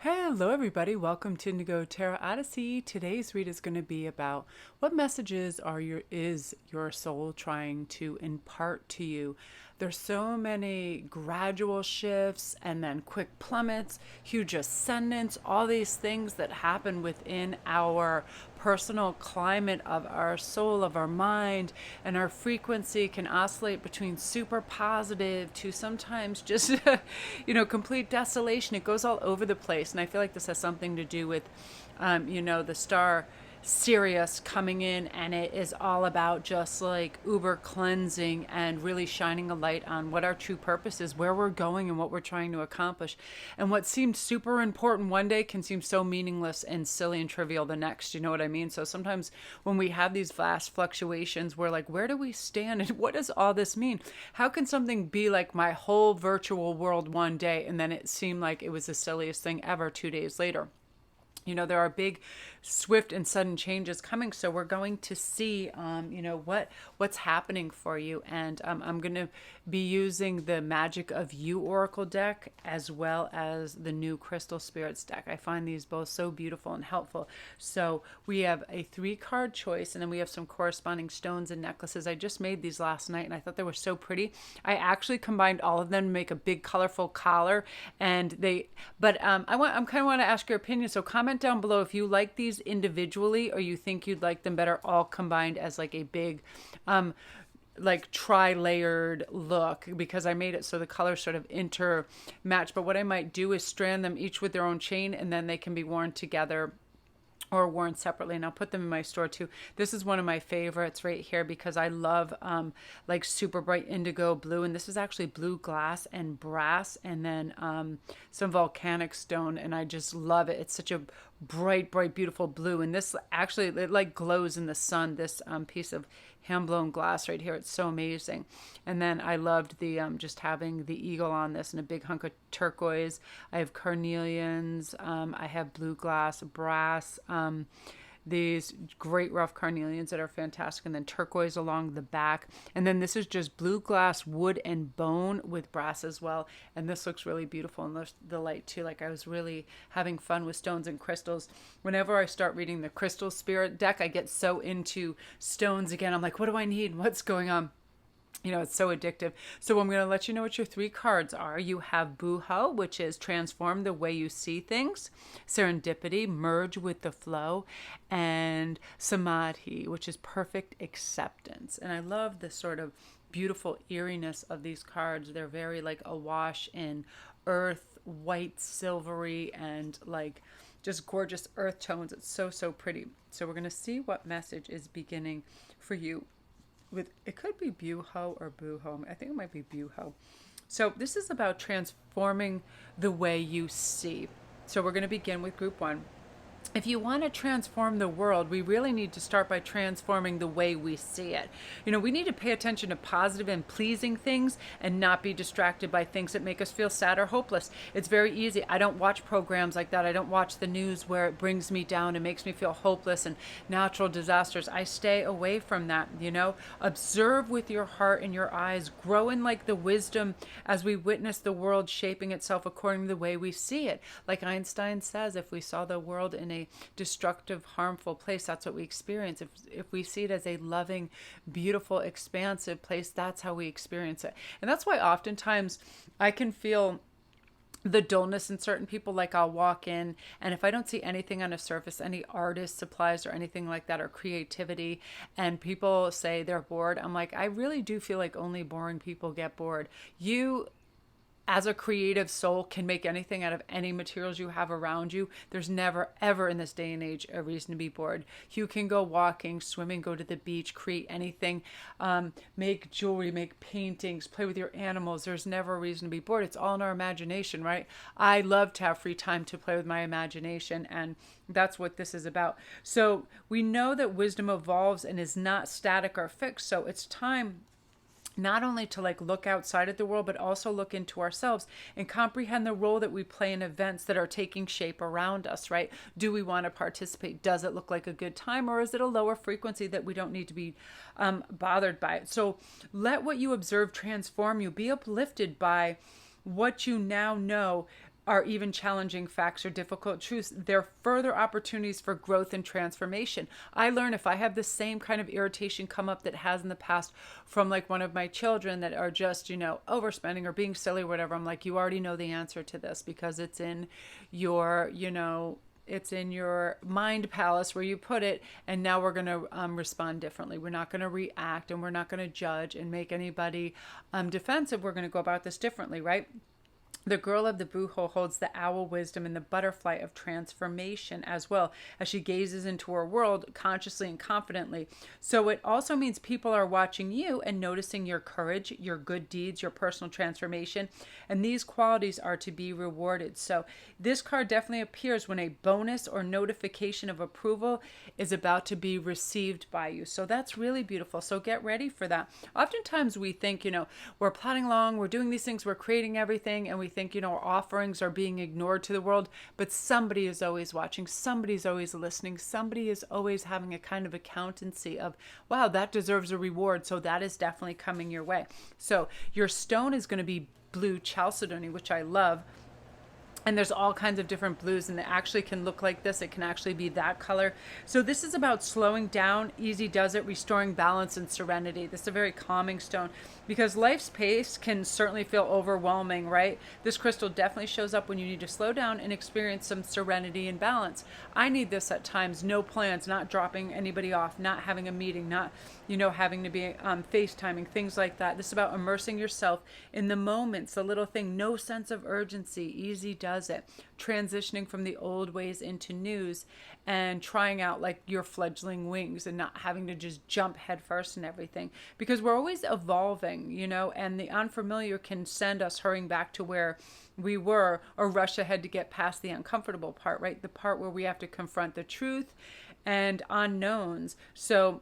Hello everybody, welcome to Indigo Tarot Odyssey. Today's read is going to be about what messages is your soul trying to impart to you. There's so many gradual shifts and then quick plummets, huge ascendants, all these things that happen within our personal climate of our soul, of our mind, and our frequency can oscillate between super positive to sometimes just, complete desolation. It goes all over the place. And I feel like this has something to do with, the star Sirius coming in, and it is all about just like uber cleansing and really shining a light on what our true purpose is, where we're going and what we're trying to accomplish. And what seemed super important one day can seem so meaningless and silly and trivial the next, you know what I mean? So sometimes when we have these vast fluctuations, we're like, where do we stand and what does all this mean? How can something be like my whole virtual world one day and then it seemed like it was the silliest thing ever 2 days later? There are big, swift and sudden changes coming. So we're going to see, what's happening for you. And I'm going to be using the Magic of You Oracle deck as well as the new Crystal Spirits deck. I find these both so beautiful and helpful. So we have a 3-card choice, and then we have some corresponding stones and necklaces. I just made these last night, and I thought they were so pretty. I actually combined all of them to make a big, colorful collar. And I'm kind of want to ask your opinion. So comment down below if you like these individually or you think you'd like them better all combined as like a big like tri-layered look, because I made it so the colors sort of intermatch. But what I might do is strand them each with their own chain, and then they can be worn together or worn separately, and I'll put them in my store too. This is one of my favorites right here because I love like super bright indigo blue, and this is actually blue glass and brass, and then some volcanic stone, and I just love it. It's such a bright, beautiful blue, and this actually, it like glows in the sun, this piece of hand-blown glass right here. It's so amazing. And then I loved the just having the eagle on this and a big hunk of turquoise. I have carnelians, I have blue glass, brass, these great rough carnelians that are fantastic, and then turquoise along the back. And then this is just blue glass, wood, and bone with brass as well. And this looks really beautiful in the light too. Like, I was really having fun with stones and crystals. Whenever I start reading the Crystal Spirit deck, I get so into stones again. I'm like, what do I need? What's going on? It's so addictive. So I'm going to let you know what your 3 cards are. You have Buho, which is transform the way you see things. Serendipity, merge with the flow. And Samadhi, which is perfect acceptance. And I love the sort of beautiful eeriness of these cards. They're very like awash in earth, white, silvery, and like just gorgeous earth tones. It's so, so pretty. So we're going to see what message is beginning for you. It could be Buho or Buho. I think it might be Buho. So this is about transforming the way you see. So we're going to begin with group 1. If you want to transform the world, we really need to start by transforming the way we see it. We need to pay attention to positive and pleasing things and not be distracted by things that make us feel sad or hopeless. It's very easy. I don't watch programs like that. I don't watch the news where it brings me down and makes me feel hopeless and natural disasters. I stay away from that, Observe with your heart and your eyes. Grow in like the wisdom as we witness the world shaping itself according to the way we see it. Like Einstein says, if we saw the world in a destructive, harmful place, that's what we experience. If we see it as a loving, beautiful, expansive place, that's how we experience it. And that's why oftentimes I can feel the dullness in certain people. Like, I'll walk in, and if I don't see anything on a surface, any artist supplies or anything like that, or creativity, and people say they're bored, I'm like, I really do feel like only boring people get bored. You, as a creative soul, can make anything out of any materials you have around you. There's never, ever in this day and age a reason to be bored. You can go walking, swimming, go to the beach, create anything, make jewelry, make paintings, play with your animals. There's never a reason to be bored. It's all in our imagination, right? I love to have free time to play with my imagination, and that's what this is about. So we know that wisdom evolves and is not static or fixed. So it's time not only to like look outside at the world, but also look into ourselves and comprehend the role that we play in events that are taking shape around us, right? Do we want to participate? Does it look like a good time, or is it a lower frequency that we don't need to be bothered by it? So let what you observe transform you. Be uplifted by what you now know, are even challenging facts or difficult truths. They're further opportunities for growth and transformation. I learn if I have the same kind of irritation come up that has in the past from like one of my children that are just, overspending or being silly or whatever, I'm like, you already know the answer to this because it's in your, it's in your mind palace where you put it, and now we're going to respond differently. We're not going to react, and we're not going to judge and make anybody defensive. We're going to go about this differently, right? The girl of the Buho holds the owl wisdom and the butterfly of transformation as well as she gazes into her world consciously and confidently. So it also means people are watching you and noticing your courage, your good deeds, your personal transformation, and these qualities are to be rewarded. So this card definitely appears when a bonus or notification of approval is about to be received by you. So that's really beautiful. So get ready for that. Oftentimes we think, we're plodding along, we're doing these things, we're creating everything, and we think, our offerings are being ignored to the world, but somebody is always watching, somebody's always listening, somebody is always having a kind of accountancy of, wow, that deserves a reward, so that is definitely coming your way. So your stone is going to be blue chalcedony, which I love. And there's all kinds of different blues, and it actually can look like this. It can actually be that color. So this is about slowing down, easy does it, restoring balance and serenity. This is a very calming stone because life's pace can certainly feel overwhelming, right? This crystal definitely shows up when you need to slow down and experience some serenity and balance. I need this at times. No plans, not dropping anybody off, not having a meeting, not, having to be FaceTiming, things like that. This is about immersing yourself in the moments, the little thing, no sense of urgency, easy does it. Transitioning from the old ways into news and trying out like your fledgling wings and not having to just jump headfirst and everything, because we're always evolving, and the unfamiliar can send us hurrying back to where we were or rush ahead to get past the uncomfortable part, right? The part where we have to confront the truth and unknowns. So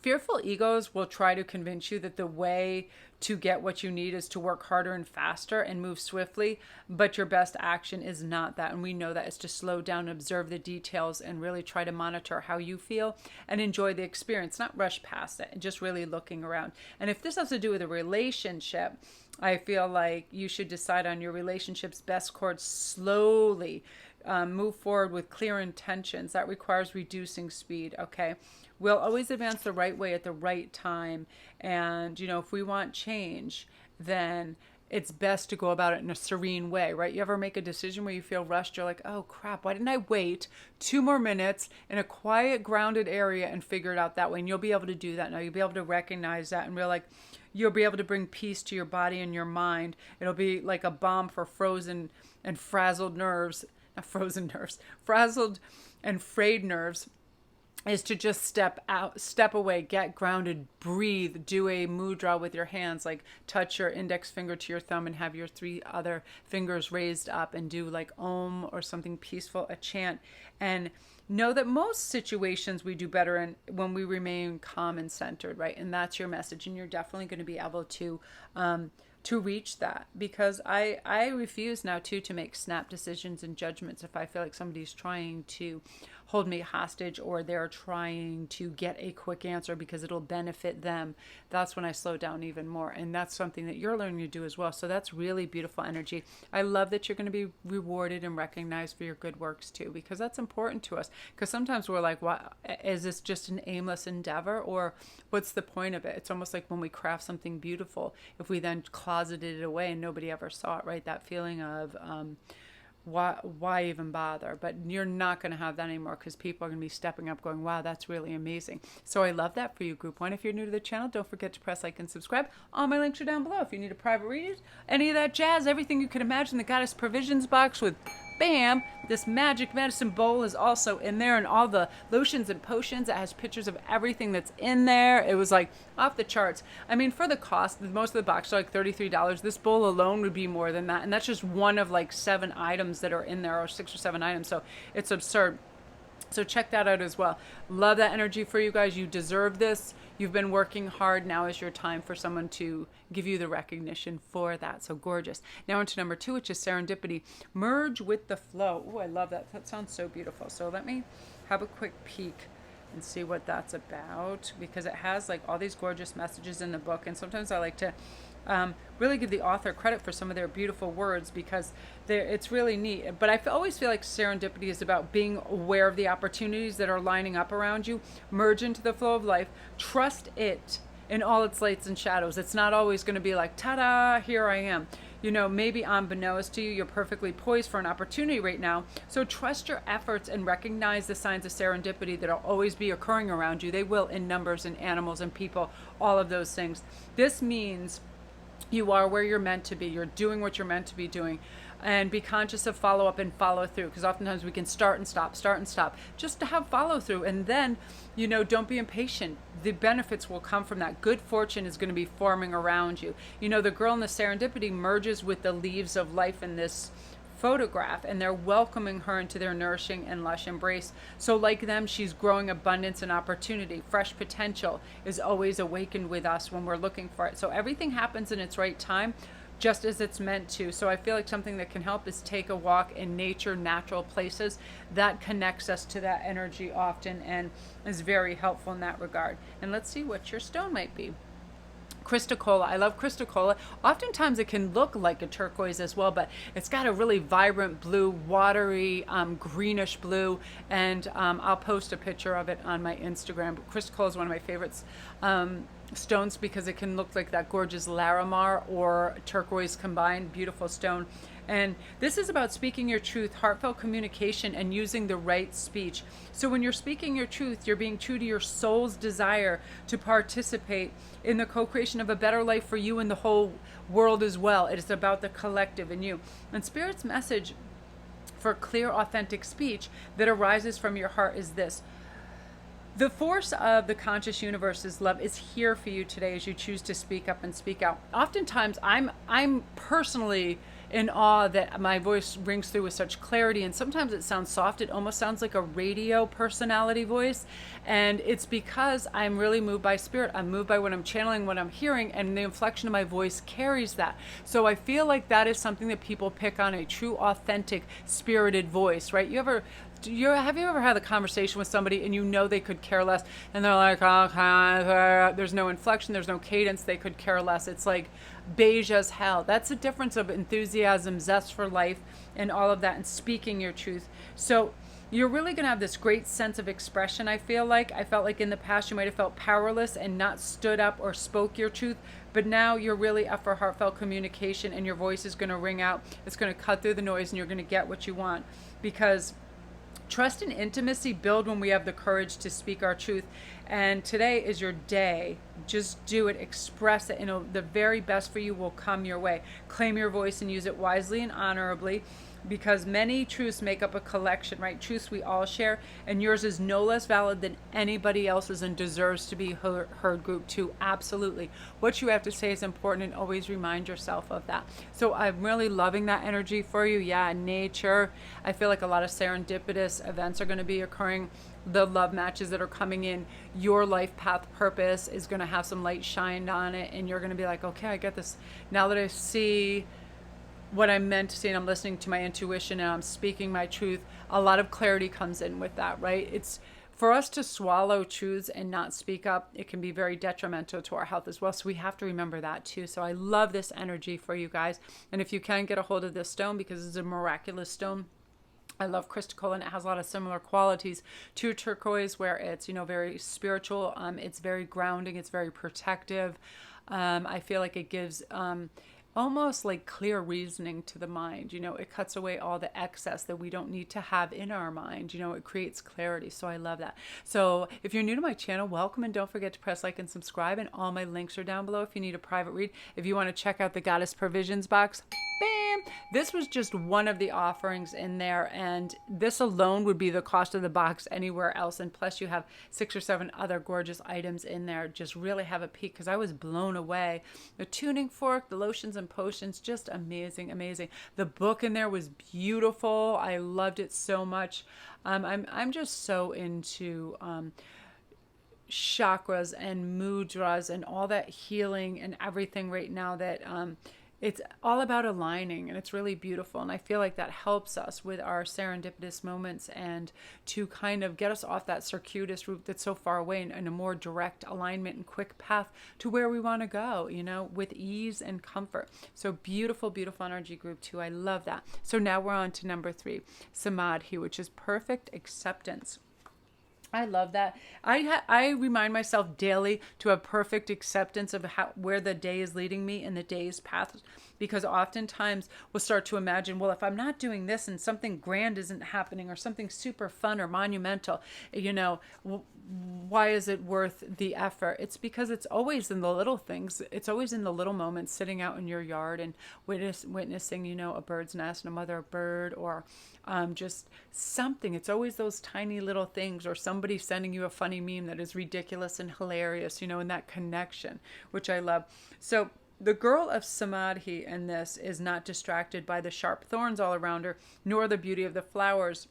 fearful egos will try to convince you that the way to get what you need is to work harder and faster and move swiftly, but your best action is not that. And we know that it's to slow down, observe the details, and really try to monitor how you feel and enjoy the experience, not rush past it, and just really looking around. And if this has to do with a relationship, I feel like you should decide on your relationship's best course slowly. Move forward with clear intentions. That requires reducing speed, okay? We'll always advance the right way at the right time. And, if we want change, then it's best to go about it in a serene way, right? You ever make a decision where you feel rushed? You're like, oh crap, why didn't I wait 2 more minutes in a quiet, grounded area and figure it out that way? And you'll be able to do that now. You'll be able to recognize that and realize you'll be able to bring peace to your body and your mind. It'll be like a balm for frozen and frazzled nerves. Not frozen nerves, frazzled and frayed nerves, is to just step out, step away, get grounded, breathe, do a mudra with your hands, like touch your index finger to your thumb and have your 3 other fingers raised up and do like Om or something peaceful, a chant. And know that most situations we do better in when we remain calm and centered, right? And that's your message. And you're definitely going to be able to reach that, because I refuse now to make snap decisions and judgments if I feel like somebody's trying to hold me hostage or they're trying to get a quick answer because it'll benefit them. That's when I slow down even more. And that's something that you're learning to do as well. So that's really beautiful energy. I love that you're going to be rewarded and recognized for your good works too, because that's important to us. Because sometimes we're like, what, is this just an aimless endeavor, or what's the point of it? It's almost like when we craft something beautiful, if we then closeted it away and nobody ever saw it, right? That feeling of, why even bother? But you're not going to have that anymore, because people are going to be stepping up going, wow, that's really amazing. So I love that for you, Group 1. If you're new to the channel, don't forget to press like and subscribe. All my links are down below. If you need a private reading, any of that jazz, everything you can imagine, the Goddess Provisions box with bam, this magic medicine bowl is also in there, and all the lotions and potions. It has pictures of everything that's in there. It was like off the charts. I mean, for the cost, most of the boxes are like $33. This bowl alone would be more than that, and that's just one of like 7 items that are in there, or 6 or 7 items. So it's absurd. So check that out as well. Love that energy for you guys. You deserve this. You've been working hard. Now is your time for someone to give you the recognition for that. So gorgeous. Now into number 2, which is Serendipity. Merge with the flow. Oh, I love that. That sounds so beautiful. So let me have a quick peek and see what that's about, because it has like all these gorgeous messages in the book. And sometimes I like to really give the author credit for some of their beautiful words, because it's really neat. But always feel like serendipity is about being aware of the opportunities that are lining up around you, merge into the flow of life, trust it in all its lights and shadows. It's not always going to be like, ta-da, here I am. Maybe unbeknownst to you, you're perfectly poised for an opportunity right now. So trust your efforts and recognize the signs of serendipity that will always be occurring around you. They will, in numbers and animals and people, all of those things. This means you are where you're meant to be. You're doing what you're meant to be doing. And be conscious of follow up and follow through, because oftentimes we can start and stop, just to have follow through. And then, don't be impatient. The benefits will come from that. Good fortune is going to be forming around you. The girl in the serendipity merges with the leaves of life in this photograph, and they're welcoming her into their nourishing and lush embrace. So like them, she's growing abundance and opportunity. Fresh potential is always awakened with us when we're looking for it. So everything happens in its right time, just as it's meant to. So I feel like something that can help is take a walk in nature, natural places. That connects us to that energy often and is very helpful in that regard. And let's see what your stone might be. Chrysocolla. I love Chrysocolla. Oftentimes it can look like a turquoise as well, but it's got a really vibrant blue, watery, greenish blue, and I'll post a picture of it on my Instagram. Chrysocolla is one of my favorites stones, because it can look like that gorgeous Larimar or turquoise combined. Beautiful stone. And this is about speaking your truth, heartfelt communication, and using the right speech. So when you're speaking your truth, you're being true to your soul's desire to participate in the co-creation of a better life for you and the whole world as well. It is about the collective and you. And Spirit's message for clear, authentic speech that arises from your heart is this: the force of the conscious universe's love is here for you today as you choose to speak up and speak out. Oftentimes, I'm personally in awe that my voice rings through with such clarity, and sometimes it sounds soft. It almost sounds like a radio personality voice, and it's because I'm really moved by spirit. I'm moved by what I'm channeling, what I'm hearing, and the inflection of my voice carries that. So I feel like that is something that people pick on, a true, authentic, spirited voice, right? Have you ever had a conversation with somebody and they could care less, and they're like, okay, there's no inflection, there's no cadence, they could care less. It's like beige as hell. That's the difference of enthusiasm, zest for life, and all of that, and speaking your truth. So you're really going to have this great sense of expression. I felt like in the past you might have felt powerless and not stood up or spoke your truth, but now you're really up for heartfelt communication, and your voice is going to ring out. It's going to cut through the noise, and you're going to get what you want, because trust and intimacy build when we have the courage to speak our truth. And today is your day. Just do it, express it, and the very best for you will come your way. Claim your voice and use it wisely and honorably, because many truths make up a collection, right? Truths we all share, and yours is no less valid than anybody else's and deserves to be heard group too. Absolutely. What you have to say is important, and always remind yourself of that. So I'm really loving that energy for you. Yeah, nature. I feel like a lot of serendipitous events are going to be occurring. The love matches that are coming in, your life path purpose is going to have some light shined on it, and you're going to be like, okay, I get this. Now that I see what I'm meant to see, and I'm listening to my intuition, and I'm speaking my truth, a lot of clarity comes in with that, right? It's for us to swallow truths and not speak up. It can be very detrimental to our health as well. So we have to remember that too. So I love this energy for you guys. And if you can get a hold of this stone, because it's a miraculous stone, I love Chrysocolla, and it has a lot of similar qualities to turquoise, where it's, very spiritual. It's very grounding. It's very protective. I feel like it gives almost like clear reasoning to the mind. It cuts away all the excess that we don't need to have in our mind. It creates clarity. So I love that. So if you're new to my channel, welcome, and don't forget to press like and subscribe, and all my links are down below if you need a private read. If you want to check out the Goddess Provisions box, bam! This was just one of the offerings in there, and this alone would be the cost of the box anywhere else, and plus you have 6 or 7 other gorgeous items in there. Just really have a peek, because I was blown away. The tuning fork, the lotions and potions, just amazing. The book in there was beautiful. I loved it so much. I'm just so into chakras and mudras and all that healing and everything right now that it's all about aligning, and it's really beautiful. And I feel like that helps us with our serendipitous moments and to kind of get us off that circuitous route that's so far away and a more direct alignment and quick path to where we want to go, you know, with ease and comfort. So beautiful, beautiful energy group 2. I love that. So now we're on to number 3, Samadhi, which is perfect acceptance. I love that. I remind myself daily to have perfect acceptance of where the day is leading me in the day's path, because oftentimes we'll start to imagine, well, if I'm not doing this and something grand isn't happening or something super fun or monumental, you know, why is it worth the effort? It's because it's always in the little things. It's always in the little moments, sitting out in your yard and witnessing, you know, a bird's nest and a mother bird, or just something. It's always those tiny little things, or somebody sending you a funny meme that is ridiculous and hilarious, you know, and that connection, which I love. So the girl of Samadhi in this is not distracted by the sharp thorns all around her, nor the beauty of the flowers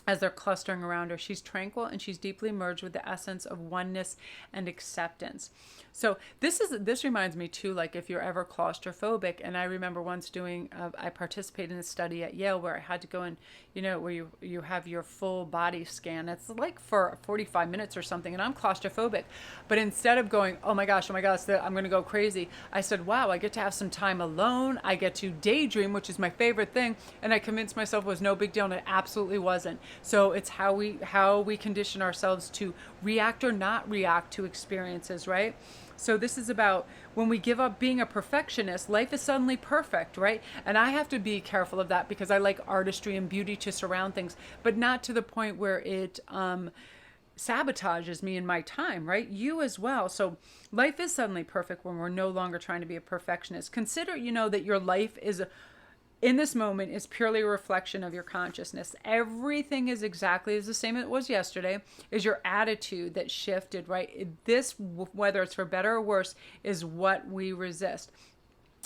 as they're clustering around her. She's tranquil and she's deeply merged with the essence of oneness and acceptance. So this reminds me too, like if you're ever claustrophobic, and I remember once I participated in a study at Yale where I had to go in, you know, where you have your full body scan. It's like for 45 minutes or something, and I'm claustrophobic. But instead of going, oh my gosh, I'm going to go crazy, I said, wow, I get to have some time alone. I get to daydream, which is my favorite thing. And I convinced myself it was no big deal, and it absolutely wasn't. So it's how we condition ourselves to react or not react to experiences, right? So this is about when we give up being a perfectionist, life is suddenly perfect, right? And I have to be careful of that because I like artistry and beauty to surround things, but not to the point where it sabotages me in my time, right? You as well. So life is suddenly perfect when we're no longer trying to be a perfectionist. Consider, you know, that your life in this moment is purely a reflection of your consciousness. Everything is exactly as the same as it was yesterday. Is your attitude that shifted, right? This, whether it's for better or worse, is what we resist.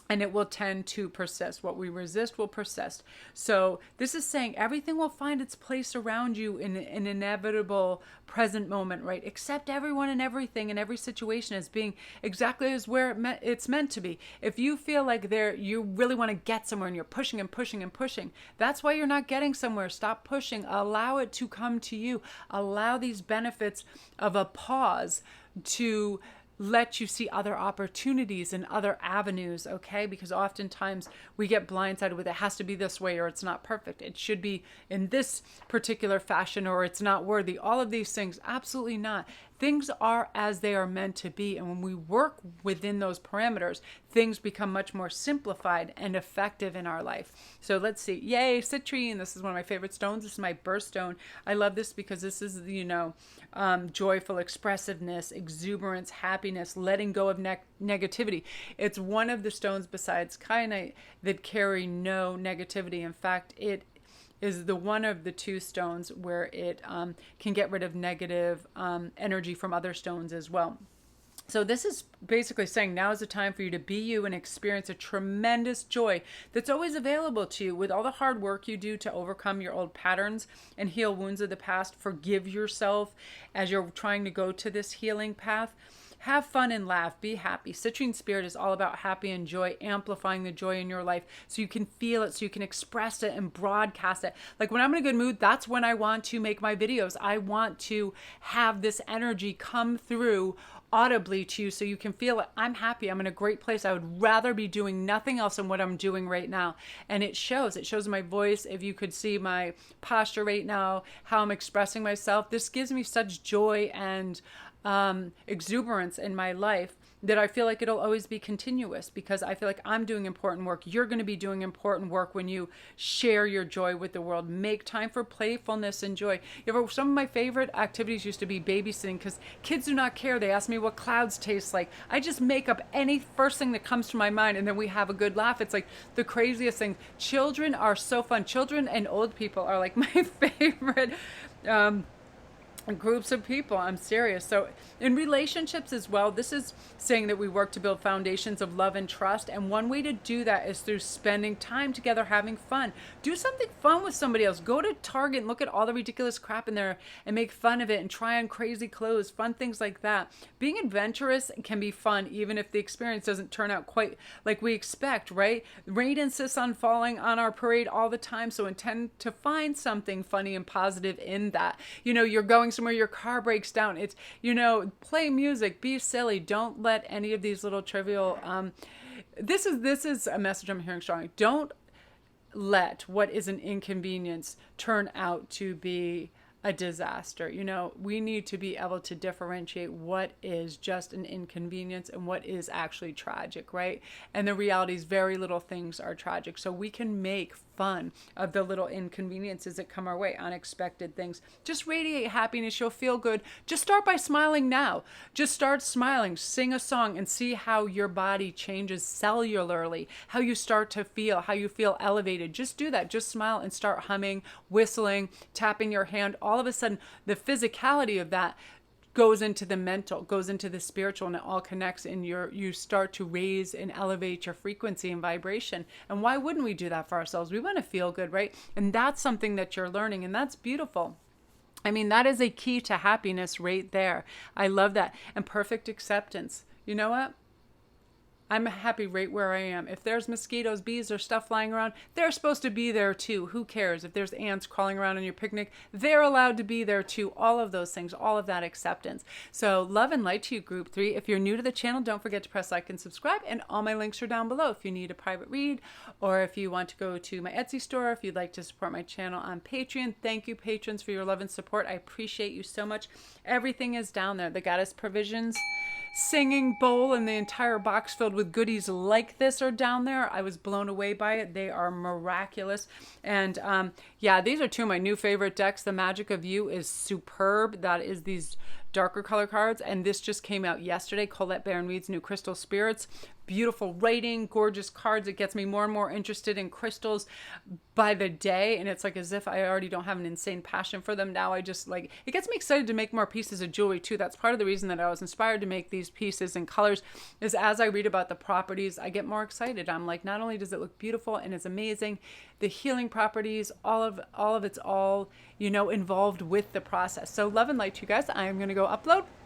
And it will tend to persist. What we resist will persist. So this is saying everything will find its place around you in an inevitable present moment, right? Accept everyone and everything in every situation as being exactly as where it's meant to be. If you feel like you really want to get somewhere and you're pushing and pushing and pushing, that's why you're not getting somewhere. Stop pushing. Allow it to come to you. Allow these benefits of a pause to let you see other opportunities and other avenues, okay? Because oftentimes we get blindsided with it has to be this way or it's not perfect. It should be in this particular fashion or it's not worthy. All of these things, absolutely not. Things are as they are meant to be. And when we work within those parameters, things become much more simplified and effective in our life. So let's see. Yay, Citrine. This is one of my favorite stones. This is my birthstone. I love this because this is, you know, joyful expressiveness, exuberance, happiness, letting go of negativity. It's one of the stones besides kyanite that carry no negativity. In fact, it is the one of the two stones where it can get rid of negative energy from other stones as well. So this is basically saying now is the time for you to be you and experience a tremendous joy that's always available to you with all the hard work you do to overcome your old patterns and heal wounds of the past. Forgive yourself as you're trying to go to this healing path. Have fun and laugh. Be happy. Citrine Spirit is all about happy and joy, amplifying the joy in your life so you can feel it, so you can express it and broadcast it. Like when I'm in a good mood, that's when I want to make my videos. I want to have this energy come through audibly to you so you can feel it. I'm happy. I'm in a great place. I would rather be doing nothing else than what I'm doing right now. And it shows. It shows in my voice. If you could see my posture right now, how I'm expressing myself, this gives me such joy and exuberance in my life that I feel like it'll always be continuous because I feel like I'm doing important work. You're going to be doing important work when you share your joy with the world. Make time for playfulness and joy. Some of my favorite activities used to be babysitting because kids do not care. They ask me what clouds taste like. I just make up any first thing that comes to my mind and then we have a good laugh. It's like the craziest thing. Children are so fun. Children and old people are like my favorite groups of people. I'm serious. So in relationships as well, this is saying that we work to build foundations of love and trust, and one way to do that is through spending time together, having fun. Do something fun with somebody else. Go to Target and look at all the ridiculous crap in there and make fun of it and try on crazy clothes, fun things like that. Being adventurous can be fun even if the experience doesn't turn out quite like we expect, right? Rain insists on falling on our parade all the time, so intend to find something funny and positive in that. You're going somewhere, your car breaks down. It's, play music, be silly. Don't let any of these little trivial, this is a message I'm hearing strongly. Don't let what is an inconvenience turn out to be a disaster. We need to be able to differentiate what is just an inconvenience and what is actually tragic, right? And the reality is very little things are tragic. So we can make fun of the little inconveniences that come our way, unexpected things. Just radiate happiness. You'll feel good. Just start by smiling now. Just start smiling. Sing a song and see how your body changes cellularly, how you start to feel, how you feel elevated. Just do that. Just smile and start humming, whistling, tapping your hand. All of a sudden, the physicality of that goes into the mental, goes into the spiritual, and it all connects, and you start to raise and elevate your frequency and vibration. And why wouldn't we do that for ourselves? We want to feel good, right? And that's something that you're learning, and that's beautiful. I mean, that is a key to happiness right there. I love that. And perfect acceptance. You know what? I'm happy right where I am. If there's mosquitoes, bees, or stuff flying around, they're supposed to be there too. Who cares? If there's ants crawling around on your picnic, they're allowed to be there too. All of those things, all of that acceptance. So love and light to you, group 3. If you're new to the channel, don't forget to press like and subscribe. And all my links are down below if you need a private read, or if you want to go to my Etsy store, if you'd like to support my channel on Patreon. Thank you, patrons, for your love and support. I appreciate you so much. Everything is down there. The Goddess Provisions singing bowl and the entire box filled with goodies like this are down there. I was blown away by it. They are miraculous. And yeah, these are two of my new favorite decks. The Magic of You is superb. That is these darker color cards, and this just came out yesterday. Colette Baron Reed's new Crystal Spirits. Beautiful writing, gorgeous cards. It gets me more and more interested in crystals by the day, and it's like as if I already don't have an insane passion for them now. I just like, it gets me excited to make more pieces of jewelry too. That's part of the reason that I was inspired to make these pieces and colors, is as I read about the properties, I get more excited. I'm like, not only does it look beautiful and it's amazing, the healing properties, all of it's all, involved with the process. So love and light to you guys. I am going to go upload.